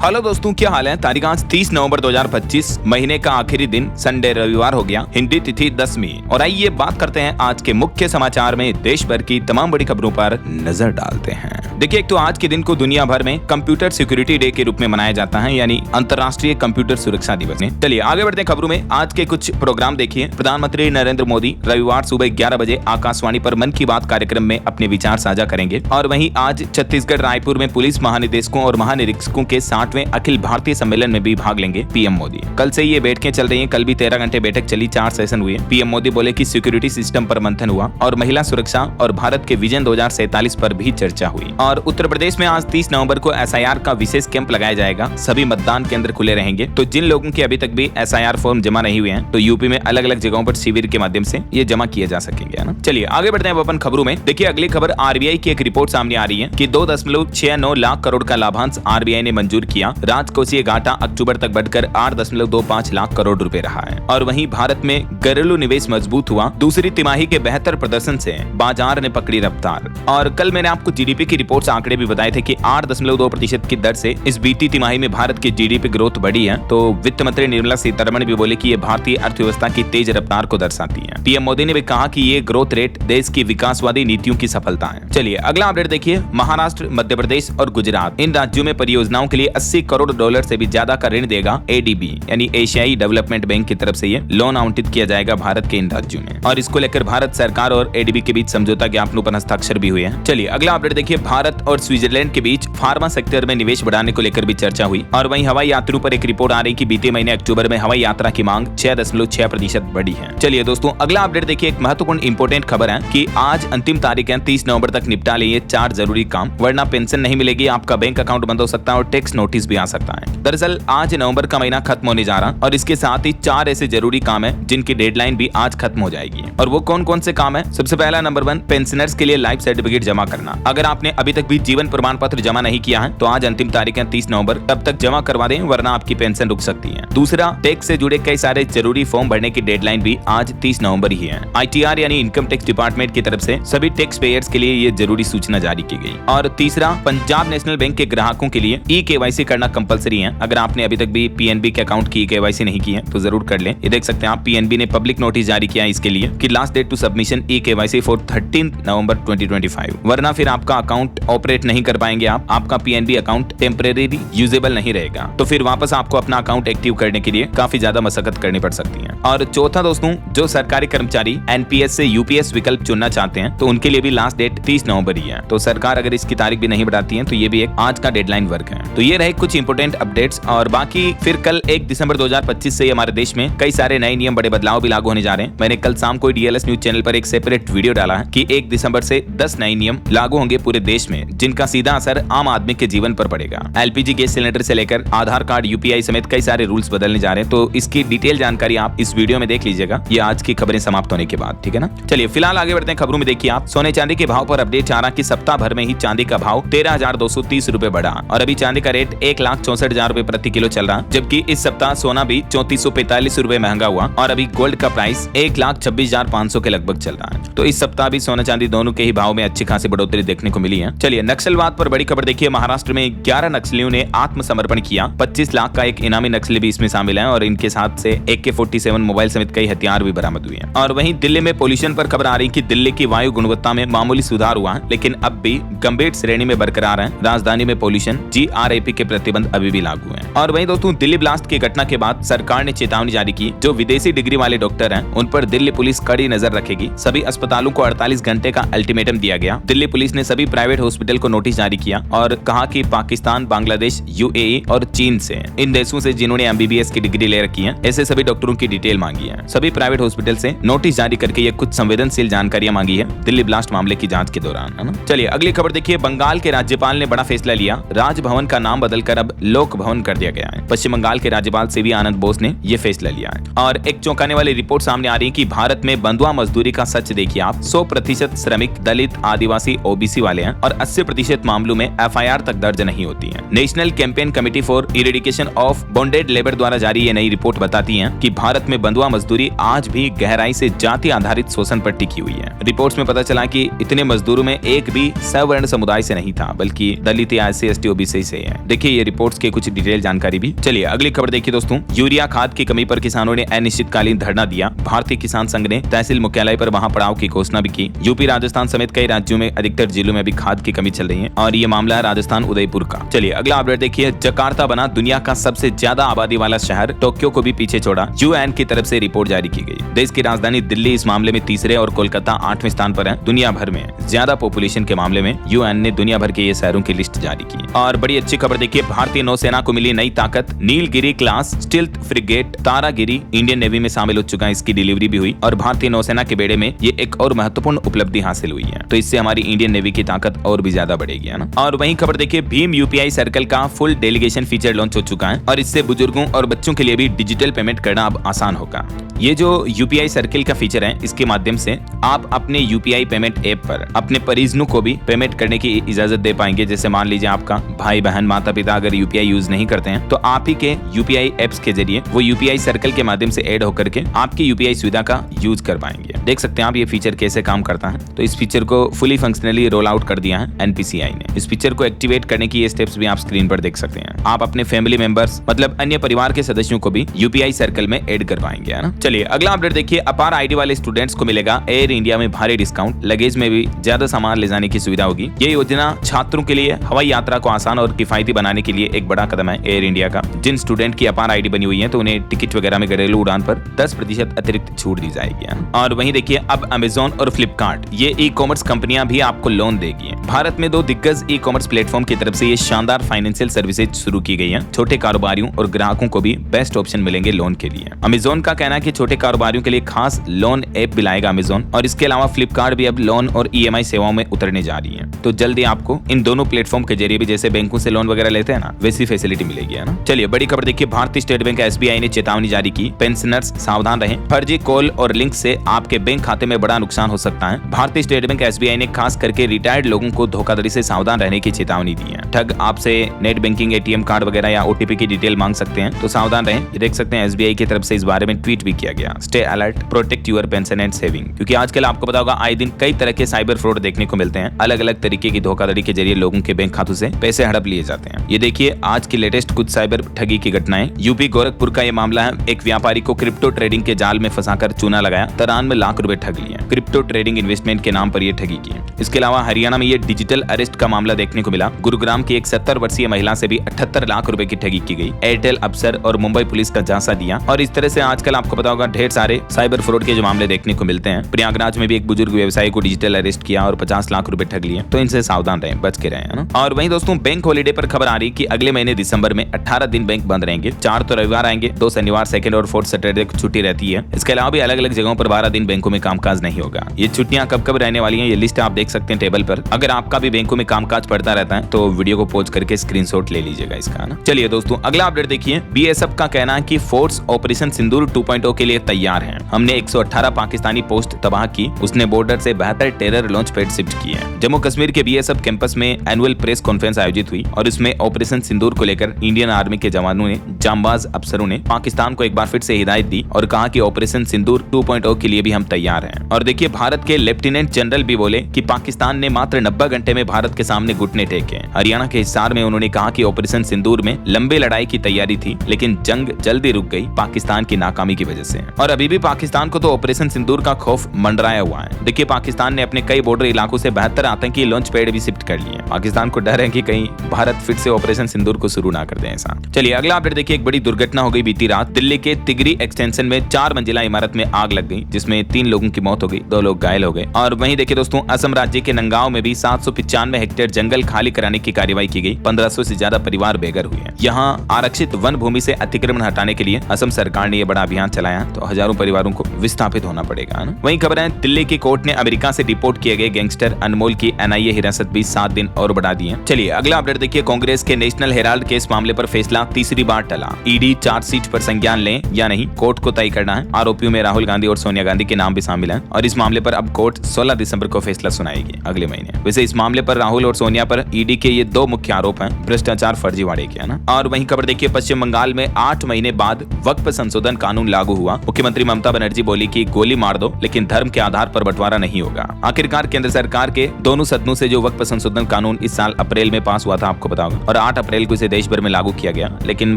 Hello दोस्तों, क्या हाल है। तारीख आज 30 नवंबर 2025, महीने का आखिरी दिन, संडे रविवार हो गया, हिंदी तिथि 10वीं। और आइए बात करते हैं आज के मुख्य समाचार में देश भर की तमाम बड़ी खबरों पर नजर डालते हैं। देखिए, एक तो आज के दिन को दुनिया भर में कंप्यूटर सिक्योरिटी डे के रूप में मनाया जाता है, यानी अंतर्राष्ट्रीय कंप्यूटर सुरक्षा दिवस। चलिए आगे बढ़ते हैं खबरों में। आज के कुछ प्रोग्राम देखिए। प्रधानमंत्री नरेंद्र मोदी रविवार सुबह 11 बजे आकाशवाणी पर मन की बात कार्यक्रम में अपने विचार साझा करेंगे। और वहीं आज छत्तीसगढ़ रायपुर में पुलिस महानिदेशकों और महानिरीक्षकों के 60वें अखिल भारतीय सम्मेलन में भी भाग लेंगे पीएम मोदी। कल से ये बैठकें चल रही हैं। कल भी 13 घंटे बैठक चली, 4 सेशन हुए। पीएम मोदी बोले कि सिक्योरिटी सिस्टम पर मंथन हुआ और महिला सुरक्षा और भारत के विजन 2047 पर भी चर्चा हुई। और उत्तर प्रदेश में आज 30 नवंबर को एसआईआर का विशेष कैंप लगाया जाएगा। सभी मतदान केंद्र खुले रहेंगे। तो जिन लोगों के अभी तक भी एसआईआर फॉर्म जमा नहीं हुए हैं, तो यूपी में अलग अलग जगहों पर शिविर के माध्यम से ये जमा किए जा सकेंगे, है ना। चलिए आगे बढ़ते हैं अपन खबरों में। देखिए, अगली खबर आरबीआई की एक रिपोर्ट सामने आ रही है कि 2.69 लाख करोड़ का लाभांश आरबीआई ने मंजूर किया। राजकोषीय घाटा अक्टूबर तक बढ़कर 8.25 लाख करोड़ रुपए रहा है। और वहीं भारत में घरेलू निवेश मजबूत हुआ। दूसरी तिमाही के बेहतर प्रदर्शन से बाजार ने पकड़ी रफ्तार। और कल मैंने आपको जीडीपी की रिपोर्ट आंकड़े भी बताए थे कि 8.2% की दर से इस बीती तिमाही में भारत की जीडीपी ग्रोथ बढ़ी है। तो वित्त मंत्री निर्मला सीतारमण भी बोले कि ये भारतीय अर्थव्यवस्था की तेज रफ्तार को दर्शाती है। पीएम मोदी ने भी कहा कि ये ग्रोथ रेट देश की विकासवादी नीतियों की सफलता है। चलिए अगला अपडेट देखिए। महाराष्ट्र, मध्य प्रदेश और गुजरात, इन राज्यों में परियोजनाओं के लिए 80 करोड़ डॉलर से भी ज्यादा का ऋण देगा एडीबी, यानी एशियाई डेवलपमेंट बैंक की तरफ से ये लोन आवंटित किया जाएगा भारत के इन राज्यों में। और इसको लेकर भारत सरकार और एडीबी के बीच समझौता ज्ञापनों पर हस्ताक्षर भी हुए हैं। चलिए अगला अपडेट देखिए। भारत और स्विट्जरलैंड के बीच फार्मा सेक्टर में निवेश बढ़ाने को लेकर भी चर्चा हुई। और वहीं हवाई यात्रियों पर एक रिपोर्ट आ रही कि बीते महीने अक्टूबर में हवाई यात्रा की मांग 6.6% बढ़ी है। चलिए दोस्तों अगला अपडेट देखिए। एक महत्वपूर्ण इंपोर्टेंट खबर है कि आज अंतिम तारीख है, 30 नवंबर तक निपटा लिए 4 जरूरी काम, वरना पेंशन नहीं मिलेगी, आपका बैंक अकाउंट बंद हो सकता है और टैक्स नोटिस भी आ सकता है। दरअसल आज नवंबर का महीना खत्म होने जा रहा और इसके साथ ही 4 ऐसे जरूरी काम है जिनकी डेडलाइन भी आज खत्म हो जाएगी। और वो कौन कौन से काम है? सबसे पहला नंबर 1, पेंशनर्स के लिए लाइफ सर्टिफिकेट जमा करना। अगर आपने अभी तक भी जीवन प्रमाण पत्र जमा नहीं किया है तो आज अंतिम तारीख है 30 नवंबर, तब तक जमा करवा दें वरना आपकी पेंशन रुक सकती है। दूसरा, टैक्स से जुड़े कई सारे जरूरी फॉर्म भरने की डेडलाइन भी आज 30 नवंबर ही है। आईटीआर यानी इनकम टैक्स डिपार्टमेंट की तरफ से सभी टैक्स पेयर्स के लिए ये जरूरी सूचना जारी की गई। और तीसरा, पंजाब नेशनल बैंक के ग्राहकों के लिए ई-केवाईसी करना कंपलसरी है। अगर आपने अभी तक भी पीएनबी के अकाउंट की ई-केवाईसी नहीं की है तो जरूर कर लें। ये देख सकते हैं आप, पीएनबी ने पब्लिक नोटिस जारी किया है इसके लिए कि last date to submission eKYC for 13 November 2025, वरना फिर आपका अकाउंट ऑपरेट नहीं कर पाएंगे आप, आपका पीएनबी अकाउंट टेम्परेरी यूजेबल नहीं रहेगा। तो फिर वापस आपको अपना अकाउंट एक्टिव करने के लिए काफी ज्यादा मशक्कत करनी पड़ सकती है। और चौथा दोस्तों, जो सरकारी कर्मचारी एनपीएस से यूपीएस विकल्प चुनना चाहते हैं तो उनके लिए भी लास्ट डेट 30 नवंबर ही है। तो सरकार अगर इसकी तारीख भी नहीं बढ़ाती है तो ये भी एक आज का डेडलाइन वर्क है। तो ये रहे कुछ इंपोर्टेंट अपडेट्स। और बाकी फिर कल 1 दिसंबर 2025 से हमारे देश में कई सारे नए नियम, बड़े बदलाव भी लागू होने जा रहे हैं। मैंने कल शाम को डीएलएस न्यूज चैनल पर एक सेपरेट वीडियो डाला है कि 1 दिसंबर से 10 नए नियम लागू होंगे पूरे देश में, जिनका सीधा असर आम आदमी के जीवन पर पड़ेगा। एलपीजी गैस सिलेंडर से लेकर आधार कार्ड, यूपीआई समेत कई सारे रूल्स बदलने जा रहे हैं। तो इसकी डिटेल जानकारी आप इस वीडियो में देख लीजिएगा, ये आज की खबरें समाप्त होने के बाद, ठीक है ना। चलिए फिलहाल आगे बढ़ते हैं खबरों में। देखिए आप, सोने चांदी के भाव पर अपडेट आ रहा कि सप्ताह भर में ही चांदी का भाव 13,230 रुपए बढ़ा और अभी चांदी का रेट 1,64,000 रुपए प्रति किलो चल रहा, जबकि इस सप्ताह सोना भी 3445 रुपए महंगा हुआ और अभी गोल्ड का प्राइस 1,26,500 के लगभग चल रहा है। तो इस सप्ताह भी सोना चांदी दोनों के ही भाव में अच्छी खासी बढ़ोतरी देखने को मिली है। चलिए नक्सलवाद पर बड़ी खबर देखिए। महाराष्ट्र में 11 नक्सलियों ने आत्मसमर्पण किया। 25 लाख का एक इनामी नक्सली भी इसमें शामिल है और इनके साथ से AK-47 मोबाइल समेत कई हथियार भी बरामद हुए हैं। और वहीं दिल्ली में पोल्यूशन पर खबर आ रही कि दिल्ली की वायु गुणवत्ता में मामूली सुधार हुआ है, लेकिन अब भी गंभीर श्रेणी में बरकरार है। राजधानी में पोल्यूशन GRAP के प्रतिबंध अभी भी लागू है। और वहीं दोस्तों, दिल्ली ब्लास्ट की घटना के बाद सरकार ने चेतावनी जारी की, जो विदेशी डिग्री वाले डॉक्टर हैं उन पर दिल्ली पुलिस कड़ी नजर रखेगी। सभी अस्पतालों को 48 घंटे का अल्टीमेटम दिया गया। दिल्ली पुलिस ने सभी प्राइवेट हॉस्पिटल को नोटिस जारी किया और कहा कि पाकिस्तान, बांग्लादेश, यूएई और चीन से, इन देशों से जिन्होंने एमबीबीएस की डिग्री ले रखी है, ऐसे सभी डॉक्टरों की डिटेल मांगी है। सभी प्राइवेट हॉस्पिटल से नोटिस जारी करके ये कुछ संवेदनशील जानकारियां मांगी है दिल्ली ब्लास्ट मामले की जांच के दौरान, है ना। चलिए अगली खबर देखिए। बंगाल के राज्यपाल ने बड़ा फैसला लिया। राजभवन का नाम बदलकर अब लोक भवन कर दिया गया है। पश्चिम बंगाल के राज्यपाल सीवी आनंद बोस ने यह फैसला लिया है। और एक चौंकाने वाली रिपोर्ट सामने आ रही है कि भारत में बंधुआ मजदूरी का सच देखिए आप। 100% श्रमिक दलित, आदिवासी, ओबीसी वाले हैं और 80% मामलों में FIR तक दर्ज नहीं होती है। National campaign committee for eradication of bonded labour द्वारा जारी ये नई रिपोर्ट बताती है कि भारत में बंधुआ मजदूरी आज भी गहराई से जाति आधारित शोषण पर टिकी हुई है। रिपोर्ट्स में पता चला कि इतने मजदूरों में एक भी सवर्ण समुदाय से नहीं था, बल्कि दलित या SC ST OBC से है। देखिए ये रिपोर्ट्स के कुछ डिटेल जानकारी भी। चलिए अगली खबर देखिए दोस्तों। यूरिया खाद की कमी पर किसानों ने अनिश्चितकालीन धरना दिया। भारतीय किसान संघ ने तहसील मुख्यालय पर महापड़ाव की घोषणा भी की। यूपी, राजस्थान समेत कई राज्यों में अधिकतर जिलों में भी खाद की कमी चल रही है और ये मामला है राजस्थान उदयपुर का। चलिए अगला अपडेट देखिए। जकार्ता बना दुनिया का सबसे ज्यादा आबादी वाला शहर, टोक्यो को भी पीछे छोड़ा। UN की तरफ से रिपोर्ट जारी की गई। देश की राजधानी दिल्ली इस मामले में तीसरे और कोलकाता 8वें स्थान पर है। दुनिया भर में ज्यादा पॉपुलेशन के मामले में UN ने दुनिया भर के ये शहरों की लिस्ट जारी की। और बड़ी अच्छी खबर देखिए, भारतीय नौसेना को मिली नई ताकत। Nilgiri class stealth frigate Taragiri Indian navy में शामिल हो चुका है। इसकी डिलीवरी भी हुई और भारतीय नौसेना के बेड़े में ये एक और महत्वपूर्ण उपलब्धि हासिल हुई है। तो इससे हमारी इंडियन नेवी की ताकत और भी ज्यादा बढ़ेगी, है ना। और वहीं खबर देखिए, भीम UPI सर्कल का फुल डेलीगेशन फीचर लॉन्च हो चुका है और इससे बुजुर्गों और बच्चों के लिए भी डिजिटल पेमेंट करना अब आसान होगा। ये जो UPI सर्किल का फीचर है, इसके माध्यम से आप अपने UPI पेमेंट ऐप पर अपने परिजनों को भी पेमेंट करने की इजाजत दे पाएंगे। जैसे मान लीजिए आपका भाई बहन माता पिता अगर UPI यूज नहीं करते हैं तो आप ही के UPI एप्स के जरिए वो UPI सर्कल के माध्यम से ऐड होकर के आपकी UPI सुविधा का यूज कर पाएंगे। देख सकते हैं आप ये फीचर कैसे काम करता है। तो इस फीचर को फुली फंक्शनली रोल आउट कर दिया है NPCI ने। इस फीचर को एक्टिवेट करने की ये स्टेप्स भी आप स्क्रीन पर देख सकते हैं। आप अपने फैमिली मेंबर्स मतलब अन्य परिवार के सदस्यों को भी UPI सर्कल में ऐड कर पाएंगे, है ना। चलिए अगला अपडेट देखिए। अपार ID वाले स्टूडेंट्स को मिलेगा एयर इंडिया में भारी डिस्काउंट। लगेज में भी ज्यादा सामान ले जाने की सुविधा होगी। ये योजना छात्रों के लिए हवाई यात्रा को आसान और किफायती बनाने के लिए एक बड़ा कदम है एयर इंडिया का। जिन स्टूडेंट की अपार ID बनी हुई है तो उन्हें टिकट वगैरह में घरेलू उड़ान पर 10% अतिरिक्त छूट दी जाएगी। और वहीं देखिए अब Amazon और फ्लिपकार्ट ये ई-कॉमर्स कंपनियां भी आपको लोन देगी। भारत में 2 दिग्गज ई-कॉमर्स प्लेटफॉर्म की तरफ से ये शानदार फाइनेंशियल सर्विसेज शुरू की गई है। छोटे कारोबारियों और ग्राहकों को भी बेस्ट ऑप्शन मिलेंगे लोन के लिए। Amazon का कहना है कि छोटे कारोबारियों के लिए खास लोन ऐप भी लाएगा Amazon और इसके अलावा फ्लिपकार्ट भी अब लोन और EMI सेवाओं में उतरने जा रही है। तो जल्दी आपको इन दोनों प्लेटफॉर्म के जरिए भी जैसे बैंकों से लोन वगैरह लेते हैं ना, वैसी फैसिलिटी मिलेगी, है ना। चलिए बड़ी खबर देखिए। भारतीय स्टेट बैंक SBI ने चेतावनी जारी की। पेंशनर्स सावधान रहें, फर्जी कॉल और लिंक से आपके बैंक खाते में बड़ा नुकसान हो सकता है। भारतीय स्टेट बैंक SBI ने खास करके रिटायर्ड लोगों को धोखाधड़ी से सावधान रहने की चेतावनी दी है। ठग आपसे नेट बैंकिंग, ATM कार्ड वगैरह या OTP की डिटेल मांग सकते हैं, तो सावधान रहें। ये देख सकते हैं SBI की तरफ से इस बारे में ट्वीट भी किया गया। Stay alert, protect your pension and saving. क्योंकि आजकल आपको पता होगा आए दिन कई तरह के साइबर फ्रॉड देखने को मिलते हैं। अलग अलग तरीके की धोखाधड़ी के जरिए लोगों के बैंक खातों से पैसे हड़प लिए जाते हैं। ये देखिए आज की लेटेस्ट कुछ साइबर ठगी की घटनाएं। यूपी गोरखपुर का ये मामला है। एक व्यापारी को क्रिप्टो ट्रेडिंग के जाल में फंसाकर चूना लगाया, 93 लाख रुपए ठग लिए। क्रिप्टो ट्रेडिंग इन्वेस्टमेंट के नाम पर ये ठगी की। इसके अलावा हरियाणा में ये डिजिटल अरेस्ट का मामला देखने को मिला। गुरुग्राम की एक 70 वर्षीय महिला से भी 78 लाख रुपए की ठगी की गई। एयरटेल अफसर और मुंबई पुलिस का जांचा दिया। और इस तरह से आजकल आपको पता होगा ढेर सारे साइबर फ्रॉड के जो मामले देखने को मिलते हैं। प्रयागराज में भी एक बुजुर्ग व्यवसायी को डिजिटल अरेस्ट किया और 50 लाख रुपए ठग लिए। तो इनसे सावधान रहें, बच के रहें, है ना। और वहीं दोस्तों बैंक हॉलीडे पर खबर आ रही कि अगले महीने दिसंबर में 18 दिन बैंक बंद रहेंगे। 4 तो रविवार आएंगे, 2 शनिवार, 2nd और 4th सैटरडे को छुट्टी रहती है। इसके अलावा भी अलग अलग जगहों पर 12 दिन बैंकों में कामकाज नहीं होगा। ये छुट्टियां कब कब रहने वाली हैं, ये लिस्ट आप देख सकते हैं टेबल पर। अगर आपका भी बैंकों में कामकाज पड़ता रहता है तो वीडियो को पॉज करके स्क्रीनशॉट ले लीजिएगा इसका, ना। चलिए दोस्तों अगला अपडेट देखिए। BSF का कहना है कि फोर्स ऑपरेशन सिंदूर 2.0 के लिए तैयार है। हमने 118 पाकिस्तानी पोस्ट तबाह की। उसने बॉर्डर से 72 टेरर लॉन्च पैड शिफ्ट किए हैं। जम्मू कश्मीर के BSF कैंपस में एनुअल प्रेस कॉन्फ्रेंस आयोजित हुई और इसमें ऑपरेशन सिंदूर को लेकर इंडियन आर्मी के जवानों ने, जांबाज अफसरों ने पाकिस्तान को एक बार फिर से हिदायत दी और कहा कि ऑपरेशन सिंदूर 2.0 के लिए भी हम तैयार हैं। और देखिए भारत के लेफ्टिनेंट जनरल भी बोले कि पाकिस्तान ने मात्र 90 घंटे में भारत के सामने घुटने टेके। हरियाणा के हिसार में उन्होंने कहा कि ऑपरेशन सिंदूर में लंबे लड़ाई की तैयारी थी, लेकिन जंग जल्दी रुक गई पाकिस्तान की नाकामी की वजह से। और अभी भी पाकिस्तान को तो ऑपरेशन सिंदूर का खौफ मंडराया हुआ है। देखिए पाकिस्तान ने अपने कई बॉर्डर इलाकों से 72 आतंकी लॉन्च पैड भी शिफ्ट कर लिए। पाकिस्तान को डर है कि कहीं भारत फिर से ऑपरेशन सिंदूर को शुरू ना कर दे ऐसा। चलिए अगला अपडेट देखिए। एक बड़ी दुर्घटना हो गई बीती रात। दिल्ली के तिगरी एक्सटेंशन में 4 मंजिला इमारत में आग लग गई, जिसमें 3 लोगों की मौत हो गई, 2 लोग घायल हो गए। और वहीं देखिए दोस्तों असम राज्य के नंगांव में भी 795 हेक्टेयर जंगल खाली कराने की कार्रवाई की गई। 1500 से ज्यादा परिवार बेघर हुए हैं। यहाँ आरक्षित वन भूमि से अतिक्रमण हटाने के लिए असम सरकार ने यह बड़ा अभियान चलाया आया तो हजारों परिवारों को विस्थापित होना पड़ेगा ना। वहीं खबर है दिल्ली की कोर्ट ने अमेरिका से डिपोर्ट किए गए गैंगस्टर अनमोल की NIA हिरासत भी 7 दिन और बढ़ा दी है। चलिए अगला अपडेट देखिए। कांग्रेस के नेशनल हेराल्ड केस मामले पर फैसला तीसरी बार टला। ईडी चार्जशीट पर संज्ञान लें या नहीं, कोर्ट को तय करना है। आरोपियों में राहुल गांधी और सोनिया गांधी के नाम भी शामिल हैं और इस मामले पर अब कोर्ट 16 दिसंबर को फैसला सुनाएगी, अगले महीने। वैसे इस मामले पर राहुल और सोनिया पर ईडी के ये 2 मुख्य आरोप हैं, भ्रष्टाचार, फर्जीवाड़े के, है ना। और वहीं खबर देखिए पश्चिम बंगाल में 8 महीने बाद वक्फ संशोधन कानून लागू हुआ। मुख्यमंत्री ममता बनर्जी बोली कि गोली मार दो लेकिन धर्म के आधार पर बंटवारा नहीं होगा। आखिरकार केंद्र सरकार के दोनों सदनों से जो वक्फ संशोधन कानून इस साल अप्रैल में पास हुआ था, आपको बता दूं, और 8 अप्रैल को इसे देश भर में लागू किया गया, लेकिन